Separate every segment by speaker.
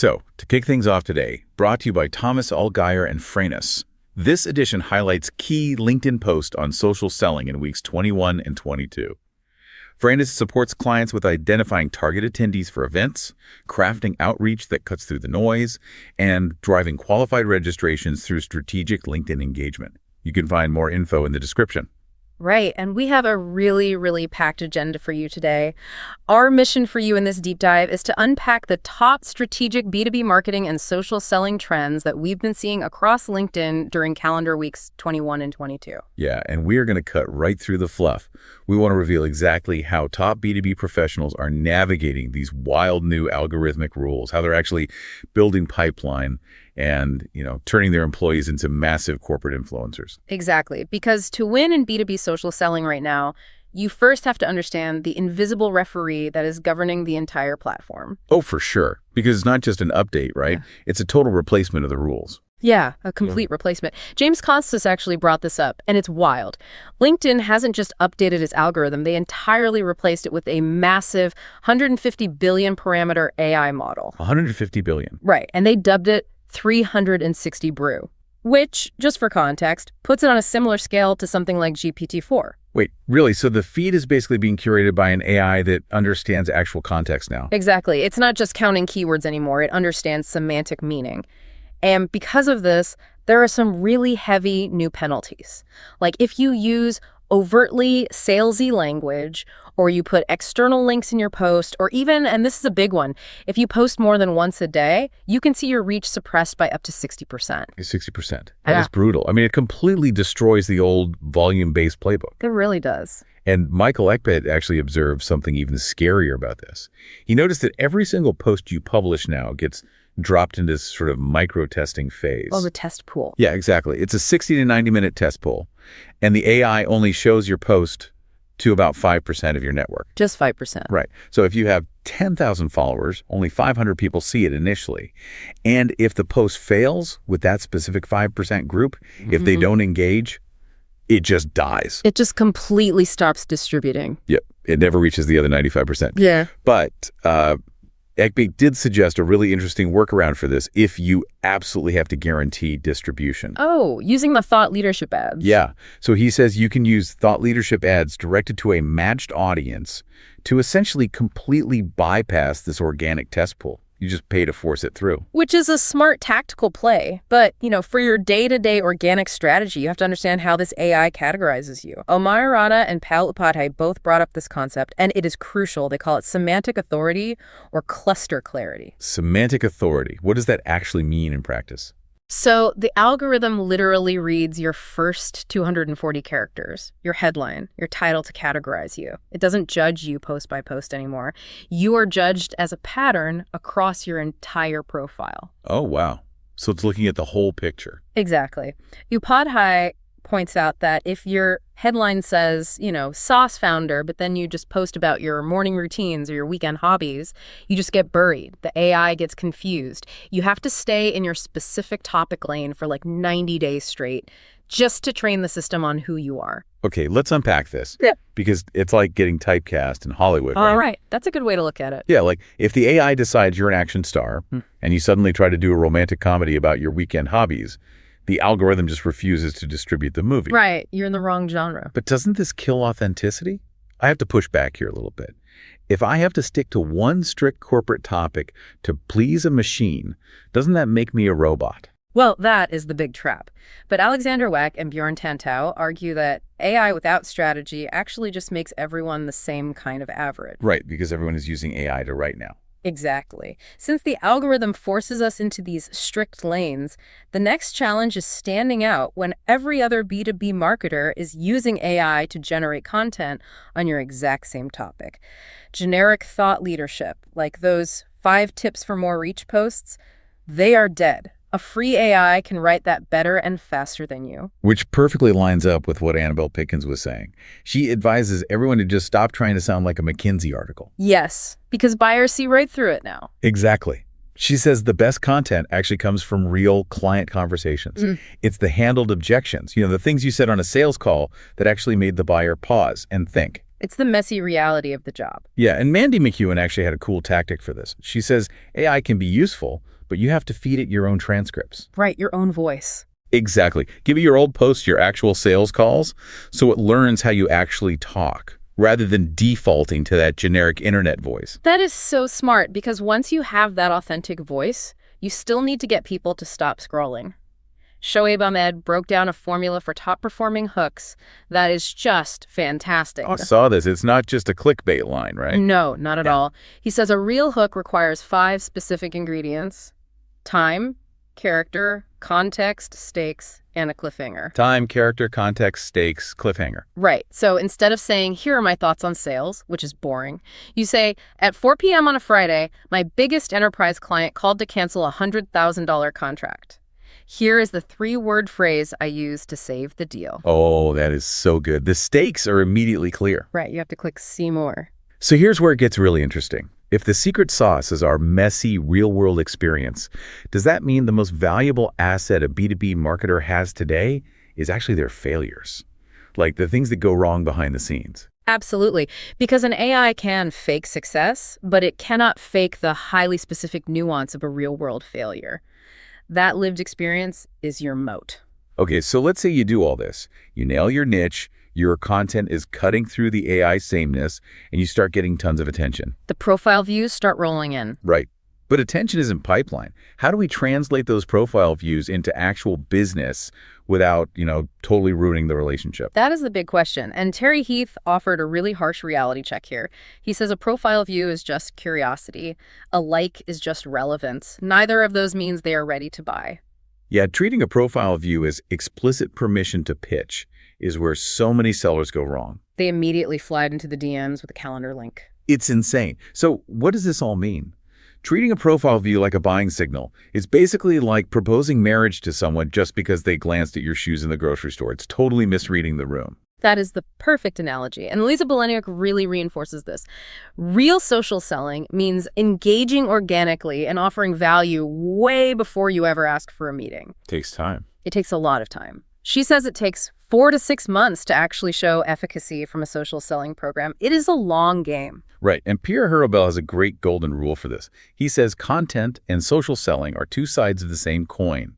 Speaker 1: So, to kick things off today, brought to you by Thomas Allgaier and Freinis, this edition highlights key LinkedIn posts on social selling in weeks 21 and 22. Freinis supports clients with identifying target attendees for events, crafting outreach that cuts through the noise, and driving qualified registrations through strategic LinkedIn engagement. You can find more info in the description.
Speaker 2: Right, and we have a really packed agenda for you today. Our mission for you in this deep dive is to unpack the top strategic B2B marketing and social selling trends that we've been seeing across LinkedIn during calendar weeks 21 and 22.
Speaker 1: Yeah, and we are going to cut right through the fluff. We want to reveal exactly how top B2B professionals are navigating these wild new algorithmic rules, how they're actually building pipeline and, turning their employees into massive corporate influencers.
Speaker 2: Exactly, because to win in B2B social selling right now, you first have to understand the invisible referee that is governing the entire platform.
Speaker 1: Oh, for sure, because it's not just an update, right? Yeah. It's a total replacement of the rules.
Speaker 2: Yeah, a complete replacement. James Costas actually brought this up, and it's wild. LinkedIn hasn't just updated its algorithm, they entirely replaced it with a massive 150 billion parameter AI model.
Speaker 1: 150 billion.
Speaker 2: Right, and they dubbed it 360 brew, which, just for context, puts it on a similar scale to something like GPT-4.
Speaker 1: Wait, really? So the feed is basically being curated by an AI that understands actual context now?
Speaker 2: Exactly. It's not just counting keywords anymore. It understands semantic meaning. And because of this, there are some really heavy new penalties. Like if you use overtly salesy language, or you put external links in your post, or even, and this is a big one, if you post more than once a day, you can see your reach suppressed by up to 60%.
Speaker 1: 60%. That is brutal. I mean, it completely destroys the old volume-based playbook.
Speaker 2: It really does.
Speaker 1: And Michael Eckbett actually observed something even scarier about this. He noticed that every single post you publish now gets dropped into this sort of micro-testing phase.
Speaker 2: Oh, the test pool.
Speaker 1: Yeah, exactly. It's a 60 to 90-minute test pool, and the AI only shows your post to about 5% of your network.
Speaker 2: Just 5%.
Speaker 1: Right. So if you have 10,000 followers, only 500 people see it initially. And if the post fails with that specific 5% group, if they don't engage, it just dies.
Speaker 2: It just completely stops distributing.
Speaker 1: Yep. It never reaches the other 95%.
Speaker 2: Yeah.
Speaker 1: But Eckbett did suggest a really interesting workaround for this if you absolutely have to guarantee distribution.
Speaker 2: Oh, using the thought leadership ads.
Speaker 1: Yeah. So he says you can use thought leadership ads directed to a matched audience to essentially completely bypass this organic test pool. You just pay to force it through.
Speaker 2: Which is a smart tactical play. But, for your day-to-day organic strategy, you have to understand how this AI categorizes you. Omar Rana and Pal Upadhyay both brought up this concept, and it is crucial. They call it semantic authority or cluster clarity.
Speaker 1: Semantic authority. What does that actually mean in practice?
Speaker 2: So the algorithm literally reads your first 240 characters, your headline, your title to categorize you. It doesn't judge you post by post anymore. You are judged as a pattern across your entire profile.
Speaker 1: Oh, wow. So it's looking at the whole picture.
Speaker 2: Exactly. Upadhyay points out that if your headline says, sauce founder, but then you just post about your morning routines or your weekend hobbies, you just get buried. The AI gets confused. You have to stay in your specific topic lane for like 90 days straight just to train the system on who you are.
Speaker 1: Okay, let's unpack this.
Speaker 2: Yeah.
Speaker 1: Because it's like getting typecast in Hollywood.
Speaker 2: All right. That's a good way to look at it.
Speaker 1: Yeah, like if the AI decides you're an action star and you suddenly try to do a romantic comedy about your weekend hobbies, the algorithm just refuses to distribute the movie.
Speaker 2: Right. You're in the wrong genre.
Speaker 1: But doesn't this kill authenticity? I have to push back here a little bit. If I have to stick to one strict corporate topic to please a machine, doesn't that make me a robot?
Speaker 2: Well, that is the big trap. But Alexander Weck and Bjorn Tantau argue that AI without strategy actually just makes everyone the same kind of average.
Speaker 1: Right, because everyone is using AI to write now.
Speaker 2: Exactly. Since the algorithm forces us into these strict lanes, the next challenge is standing out when every other B2B marketer is using AI to generate content on your exact same topic. Generic thought leadership, like those 5 tips for more reach posts, they are dead. A free AI can write that better and faster than you.
Speaker 1: Which perfectly lines up with what Annabelle Pickens was saying. She advises everyone to just stop trying to sound like a McKinsey article.
Speaker 2: Yes, because buyers see right through it now.
Speaker 1: Exactly. She says the best content actually comes from real client conversations. It's the handled objections, the things you said on a sales call that actually made the buyer pause and think.
Speaker 2: It's the messy reality of the job.
Speaker 1: Yeah, and Mandy McEwen actually had a cool tactic for this. She says AI can be useful, but you have to feed it your own transcripts.
Speaker 2: Right, your own voice.
Speaker 1: Exactly. Give it your old posts, your actual sales calls, so it learns how you actually talk, rather than defaulting to that generic internet voice.
Speaker 2: That is so smart, because once you have that authentic voice, you still need to get people to stop scrolling. Shoaib Ahmed broke down a formula for top-performing hooks that is just fantastic.
Speaker 1: Oh, I saw this. It's not just a clickbait line, right?
Speaker 2: No, not at all. He says a real hook requires 5 specific ingredients: time, character, context, stakes, and a cliffhanger.
Speaker 1: Time, character, context, stakes, cliffhanger.
Speaker 2: Right. So instead of saying, here are my thoughts on sales, which is boring, you say, at 4 p.m. on a Friday, my biggest enterprise client called to cancel a $100,000 contract. Here is the 3-word phrase I used to save the deal.
Speaker 1: Oh, that is so good. The stakes are immediately clear.
Speaker 2: Right. You have to click see more.
Speaker 1: So here's where it gets really interesting. If the secret sauce is our messy, real-world experience, does that mean the most valuable asset a B2B marketer has today is actually their failures? Like the things that go wrong behind the scenes?
Speaker 2: Absolutely. Because an AI can fake success, but it cannot fake the highly specific nuance of a real-world failure. That lived experience is your moat.
Speaker 1: Okay, so let's say you do all this. You nail your niche, your content is cutting through the AI sameness, and you start getting tons of attention.
Speaker 2: The profile views start rolling in.
Speaker 1: Right. But attention isn't pipeline. How do we translate those profile views into actual business without, totally ruining the relationship?
Speaker 2: That is the big question. And Terry Heath offered a really harsh reality check here. He says a profile view is just curiosity. A like is just relevance. Neither of those means they are ready to buy.
Speaker 1: Yeah, treating a profile view as explicit permission to pitch is where so many sellers go wrong.
Speaker 2: They immediately slide into the DMs with a calendar link.
Speaker 1: It's insane. So what does this all mean? Treating a profile view like a buying signal is basically like proposing marriage to someone just because they glanced at your shoes in the grocery store. It's totally misreading the room.
Speaker 2: That is the perfect analogy. And Lisa Beleniuk really reinforces this. Real social selling means engaging organically and offering value way before you ever ask for a meeting.
Speaker 1: Takes time.
Speaker 2: It takes a lot of time. She says it takes 4 to 6 months to actually show efficacy from a social selling program. It is a long game.
Speaker 1: Right. And Pierre Hurlbel has a great golden rule for this. He says content and social selling are 2 sides of the same coin.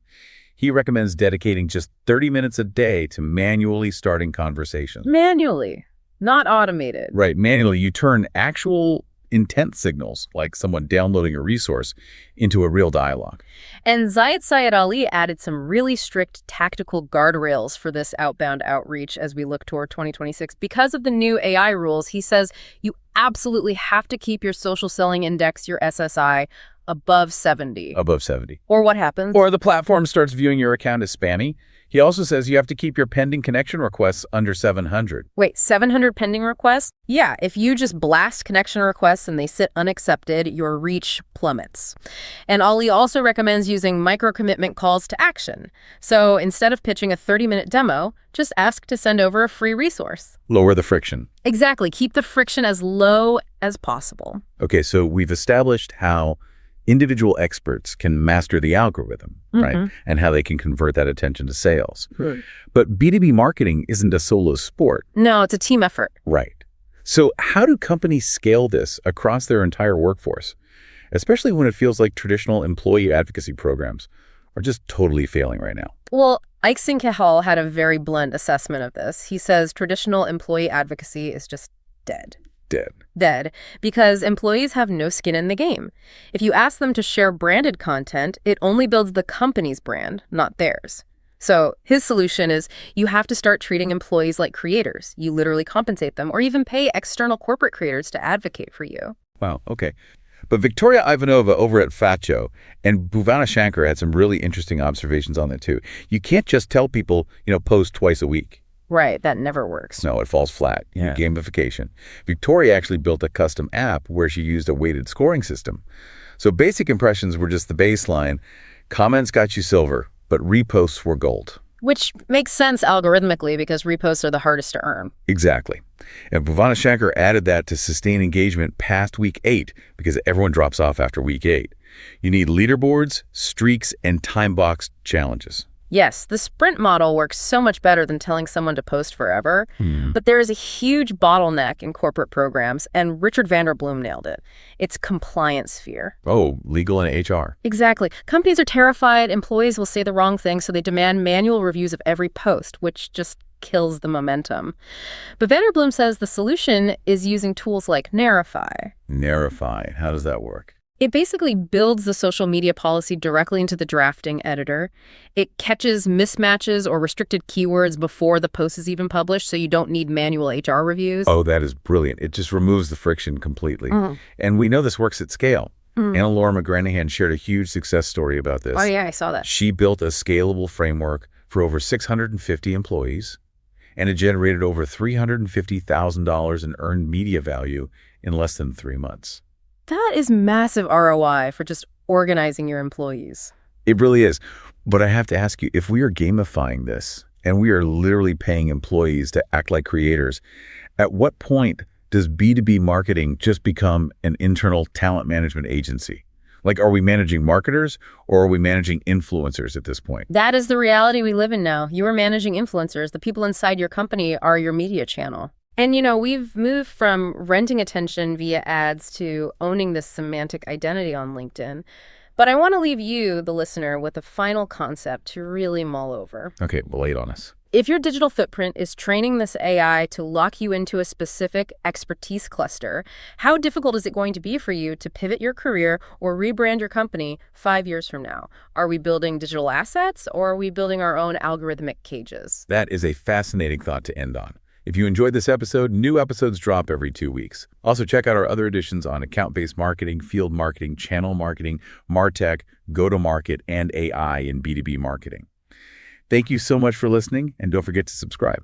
Speaker 1: He recommends dedicating just 30 minutes a day to manually starting conversations.
Speaker 2: Manually, not automated.
Speaker 1: Right. Manually, you turn actual intent signals, like someone downloading a resource, into a real dialogue.
Speaker 2: And Zayed Syed Ali added some really strict tactical guardrails for this outbound outreach as we look toward 2026. Because of the new AI rules, he says you absolutely have to keep your social selling index, your SSI, above 70.
Speaker 1: Above 70.
Speaker 2: Or what happens?
Speaker 1: Or the platform starts viewing your account as spammy. He also says you have to keep your pending connection requests under 700.
Speaker 2: Wait, 700 pending requests? Yeah, if you just blast connection requests and they sit unaccepted, your reach plummets. And Ali also recommends using micro-commitment calls to action. So instead of pitching a 30-minute demo, just ask to send over a free resource.
Speaker 1: Lower the friction.
Speaker 2: Exactly. Keep the friction as low as possible.
Speaker 1: Okay, so we've established how individual experts can master the algorithm, right? And how they can convert that attention to sales.
Speaker 2: Right.
Speaker 1: But B2B marketing isn't a solo sport.
Speaker 2: No, it's a team effort.
Speaker 1: Right. So how do companies scale this across their entire workforce, especially when it feels like traditional employee advocacy programs are just totally failing right now?
Speaker 2: Well, Ike Sinkehal had a very blunt assessment of this. He says traditional employee advocacy is just dead. Dead, because employees have no skin in the game. If you ask them to share branded content, it only builds the company's brand, not theirs. So his solution is you have to start treating employees like creators. You literally compensate them or even pay external corporate creators to advocate for you.
Speaker 1: Wow, okay. But Victoria Ivanova over at Fatjo and Bhuvana Shankar had some really interesting observations on that too. You can't just tell people, post twice a week.
Speaker 2: Right, that never works.
Speaker 1: No, it falls flat. Yeah. Gamification. Victoria actually built a custom app where she used a weighted scoring system. So basic impressions were just the baseline. Comments got you silver, but reposts were gold.
Speaker 2: Which makes sense algorithmically because reposts are the hardest to earn.
Speaker 1: Exactly. And Bhuvana Shankar added that to sustain engagement past week 8 because everyone drops off after week 8. You need leaderboards, streaks, and time-boxed challenges.
Speaker 2: Yes, the sprint model works so much better than telling someone to post forever. But there is a huge bottleneck in corporate programs, and Richard Vanderbloom nailed it. It's compliance fear.
Speaker 1: Oh, legal and HR.
Speaker 2: Exactly. Companies are terrified employees will say the wrong thing, so they demand manual reviews of every post, which just kills the momentum. But Vanderbloom says the solution is using tools like Narify.
Speaker 1: Narify. How does that work?
Speaker 2: It basically builds the social media policy directly into the drafting editor. It catches mismatches or restricted keywords before the post is even published, so you don't need manual HR reviews.
Speaker 1: Oh, that is brilliant. It just removes the friction completely. And we know this works at scale. Anna Laura McGranahan shared a huge success story about this.
Speaker 2: Oh, yeah, I saw that.
Speaker 1: She built a scalable framework for over 650 employees, and it generated over $350,000 in earned media value in less than 3 months.
Speaker 2: That is massive ROI for just organizing your employees.
Speaker 1: It really is. But I have to ask you, if we are gamifying this and we are literally paying employees to act like creators, at what point does B2B marketing just become an internal talent management agency? Like, are we managing marketers or are we managing influencers at this point?
Speaker 2: That is the reality we live in now. You are managing influencers. The people inside your company are your media channel. And, we've moved from renting attention via ads to owning this semantic identity on LinkedIn. But I want to leave you, the listener, with a final concept to really mull over.
Speaker 1: Okay, well, lay it on us.
Speaker 2: If your digital footprint is training this AI to lock you into a specific expertise cluster, how difficult is it going to be for you to pivot your career or rebrand your company 5 years from now? Are we building digital assets or are we building our own algorithmic cages?
Speaker 1: That is a fascinating thought to end on. If you enjoyed this episode, new episodes drop every 2 weeks. Also, check out our other editions on account-based marketing, field marketing, channel marketing, MarTech, go-to-market, and AI in B2B marketing. Thank you so much for listening, and don't forget to subscribe.